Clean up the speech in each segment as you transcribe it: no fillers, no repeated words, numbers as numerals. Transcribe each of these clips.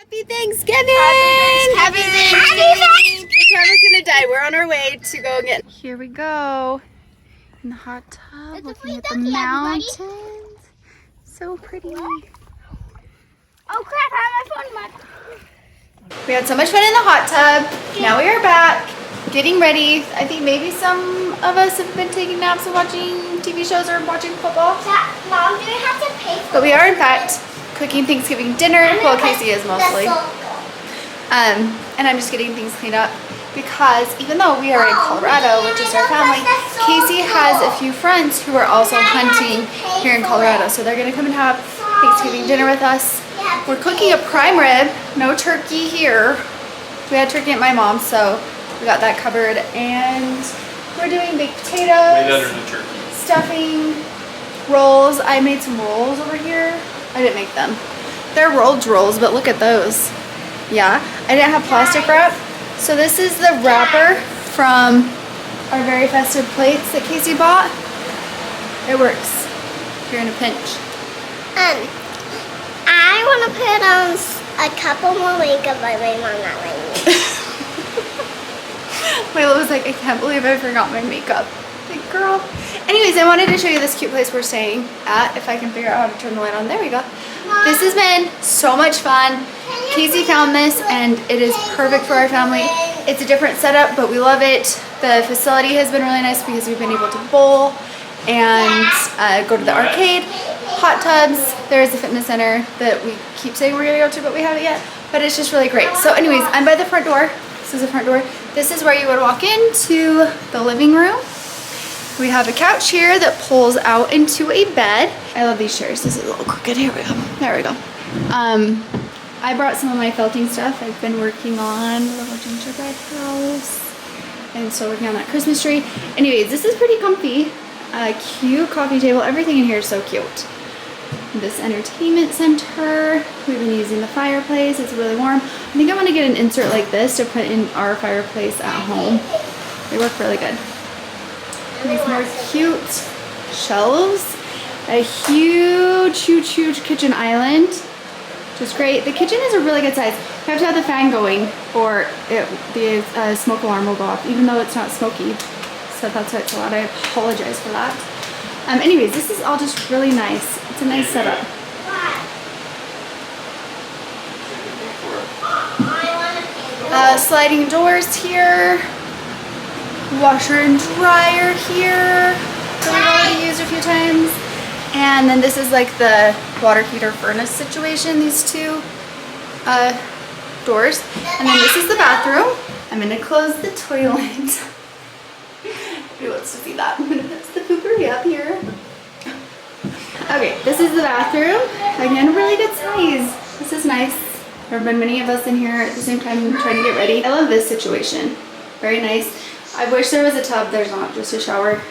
Happy Thanksgiving! Happy Thanksgiving! The camera's gonna die. We're on our way to go get. Here we go. In the hot tub, looking at the mountains. So pretty. Oh crap, I have my phone in my... We had so much fun in the hot tub. Now we are back, getting ready. I think maybe some of us have been taking naps and watching TV shows or watching football. Mom, do we have to pay for But we are in fact cooking Thanksgiving dinner. Well, Casey is mostly. And I'm just getting things cleaned up because even though we are in Colorado, which is our family, Casey has a few friends who are also hunting here in Colorado. So they're gonna come and have Thanksgiving dinner with us. We're cooking a prime rib, no turkey here. We had turkey at my mom's, so we got that covered. And we're doing baked potatoes, Made under the turkey. stuffing, rolls. I made some rolls over here. I didn't make them. They're rolled rolls, but look at those. Yeah, I didn't have plastic wrap. So this is the wrapper from our very festive plates that Casey bought. It works if you're in a pinch. I want to put on a couple more makeup, but my mom not letting me. Layla was like, I can't believe I forgot my makeup. Like, girl. Anyways, I wanted to show you this cute place we're staying at. If I can figure out how to turn the light on. There we go. This has been so much fun. Casey found this and it is perfect for our family. It's a different setup, but we love it. The facility has been really nice because we've been able to bowl and go to the arcade, hot tubs. There's a fitness center that we keep saying we're gonna go to, but we haven't yet. But it's just really great. So anyways, I'm by the front door. This is the front door. This is where you would walk into the living room. We have a couch here that pulls out into a bed. I love these chairs. This is a little crooked. Here we go. There we go. I brought some of my felting stuff. I've been working on a little gingerbread house. And still working on that Christmas tree. Anyways, this is pretty comfy. Cute coffee table. Everything in here is so cute. This entertainment center. We've been using the fireplace. It's really warm. I think I want to get an insert like this to put in our fireplace at home. They work really good. These more cute shelves. A huge kitchen island, which is great. The kitchen is a really good size. You have to have the fan going or the smoke alarm will go off, even though it's not smoky. So that's why it's a lot. I apologize for that. Anyways, this is all just really nice. It's a nice setup. Sliding doors here. Washer and dryer here that we've already used a few times. And then this is like the water heater furnace situation, these two doors. And then this is the bathroom. I'm gonna close the toilet. Who wants to see that? I'm gonna put the poopery up here. Okay, this is the bathroom. Again, really good size. This is nice. There have been many of us in here at the same time trying to get ready. I love this situation. Very nice. I wish there was a tub. There's not, just a shower.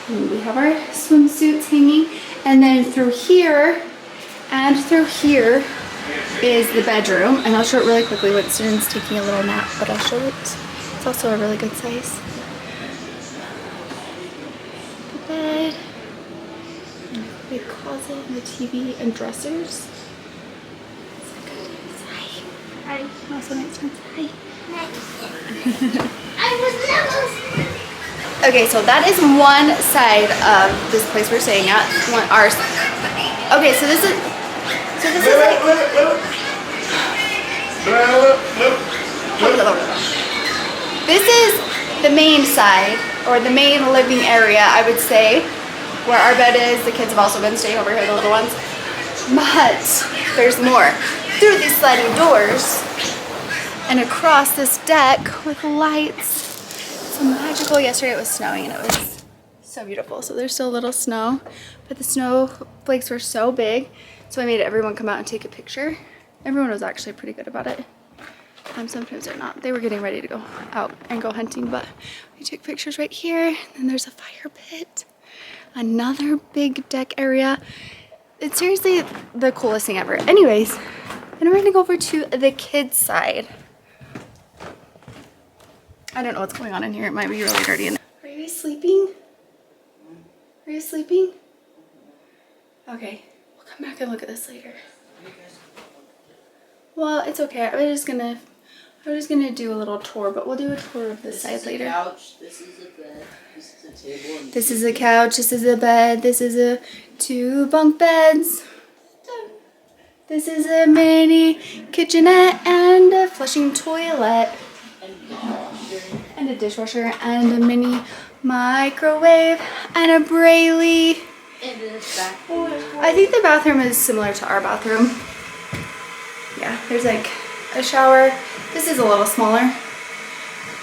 And we have our swimsuits hanging. And then through here and through here is the bedroom. And I'll show it really quickly. Winston's taking a little nap, but I'll show it. It's also a really good size. The bed. And a big closet and the TV and dressers. It's a good size. Hi. Also nice ones. Hi. Okay, so that is one side of this place we're staying at. Ours. Okay, so this is like this is the main side or the main living area, I would say, where our bed is. The kids have also been staying over here, the little ones. But there's more. Through these sliding doors and across this deck with lights. So magical. Yesterday it was snowing and it was so beautiful. So there's still a little snow, but the snowflakes were so big. So I made everyone come out and take a picture. Everyone was actually pretty good about it. Sometimes they're not. They were getting ready to go out and go hunting, but we took pictures right here. And there's a fire pit. Another big deck area. It's seriously the coolest thing ever. Anyways, then we're gonna go over to the kids' side. I don't know what's going on in here. It might be really dirty. Are you guys sleeping? Are you sleeping? Okay, we'll come back and look at this later. Well, it's okay. I was just gonna do a little tour, but we'll do a tour of this side later. Couch. This is a bed. This is a table. And This is a couch. This is a bed. This is a 2 bunk beds. This is a mini kitchenette and a flushing toilet and a dishwasher and a mini microwave and a Braille. And this back. I think the bathroom is similar to our bathroom. Yeah, there's like a shower. This is a little smaller.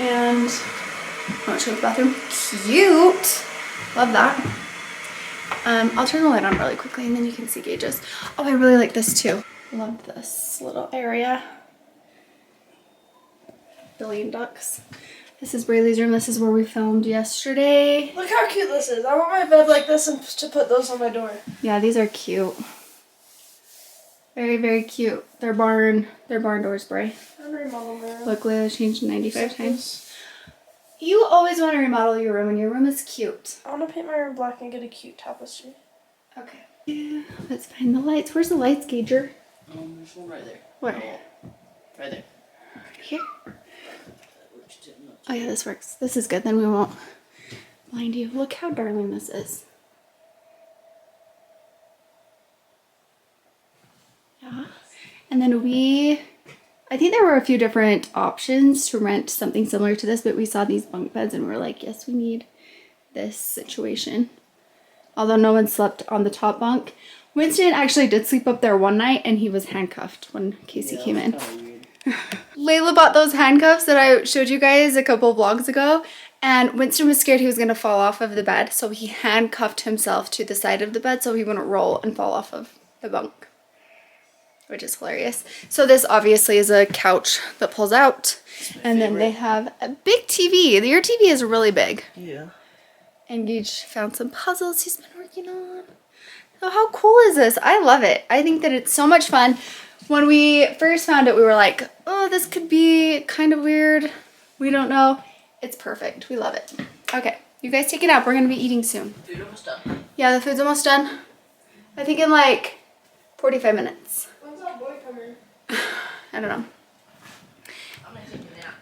And I won't show the bathroom. Cute. Love that. I'll turn the light on really quickly and then you can see Gage's. Oh, I really like this too. Love this little area. Billion ducks. This is Braylee's room. This is where we filmed yesterday. Look how cute this is. I want my bed like this and to put those on my door. Yeah, these are cute. Very, very cute. They're barn doors, Bray. I'm remodeling my room. Look, Layla changed 95 times. You always want to remodel your room and your room is cute. I want to paint my room black and get a cute tapestry. Okay. Yeah, let's find the lights. Where's the lights, Gager? There's one right there. Where? Right there. Right here? Oh yeah, this works. This is good. Then we won't blind you. Look how darling this is. Yeah. And then I think there were a few different options to rent something similar to this, but we saw these bunk beds and we were like, yes, we need this situation. Although no one slept on the top bunk. Winston actually did sleep up there one night and he was handcuffed when Casey came in. Layla bought those handcuffs that I showed you guys a couple vlogs ago, and Winston was scared he was going to fall off of the bed, so he handcuffed himself to the side of the bed so he wouldn't roll and fall off of the bunk, which is hilarious. So this obviously is a couch that pulls out, and then they have a big TV. Your TV is really big. Yeah. And Gage found some puzzles he's been working on. So how cool is this? I love it. I think that it's so much fun. When we first found it, we were like, oh, this could be kind of weird. We don't know. It's perfect. We love it. Okay, you guys take it out. We're going to be eating soon. Food almost done. Yeah, the food's almost done. I think in like 45 minutes. When's that boy coming? I don't know. I'm gonna take a nap.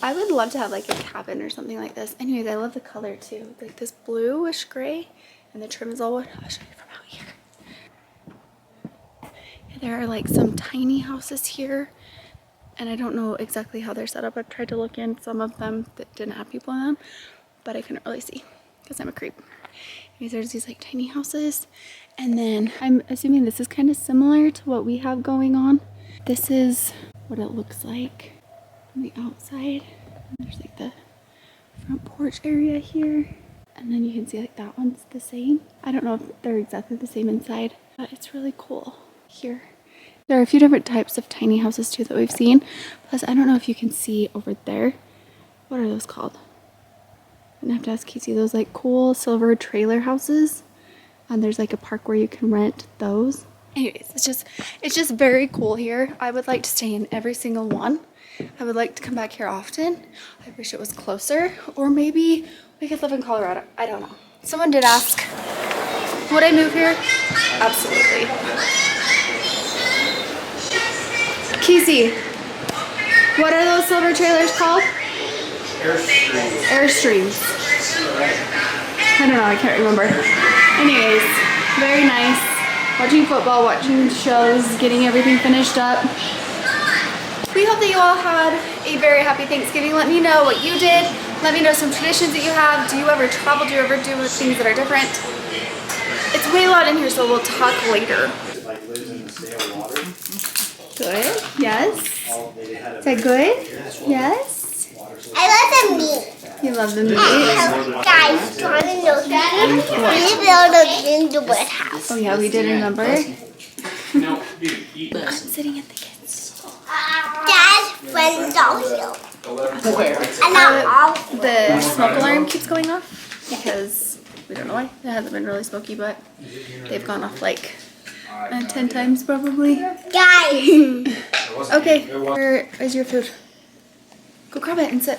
I would love to have like a cabin or something like this. Anyways, I love the color too. Like this bluish gray and the trim is all wood. I'll show you from out here. There are like some tiny houses here and I don't know exactly how they're set up. I've tried to look in some of them that didn't have people in them, but I couldn't really see because I'm a creep. Anyways, there's these like tiny houses, and then I'm assuming this is kind of similar to what we have going on. This is what it looks like from the outside. And there's like the front porch area here, and then you can see like that one's the same. I don't know if they're exactly the same inside, but it's really cool here. There are a few different types of tiny houses too that we've seen. Plus, I don't know if you can see over there. What are those called? I'm gonna have to ask Casey. Those like cool silver trailer houses. And there's like a park where you can rent those. Anyways, it's just very cool here. I would like to stay in every single one. I would like to come back here often. I wish it was closer, or maybe we could live in Colorado. I don't know. Someone did ask, would I move here? Absolutely. Casey, what are those silver trailers called? Airstream. Airstreams. I don't know, I can't remember. Anyways, very nice. Watching football, watching shows, getting everything finished up. We hope that you all had a very happy Thanksgiving. Let me know what you did. Let me know some traditions that you have. Do you ever travel? Do you ever do things that are different? It's way loud in here, so we'll talk later. Like lives in the stale water. Good. Yes. Is that good? Yes. I love the meat. You love the meat. Guys, do you want to know something? We built a gingerbread house. Oh yeah, we did, remember? No, dude, eat I'm sitting at the kids. Dad's friends are here. Where? And not all. The smoke alarm keeps going off because we don't know why. It hasn't been really smoky, but they've gone off like 10 times probably. Guys. Okay, where is your food? Go grab it and sit.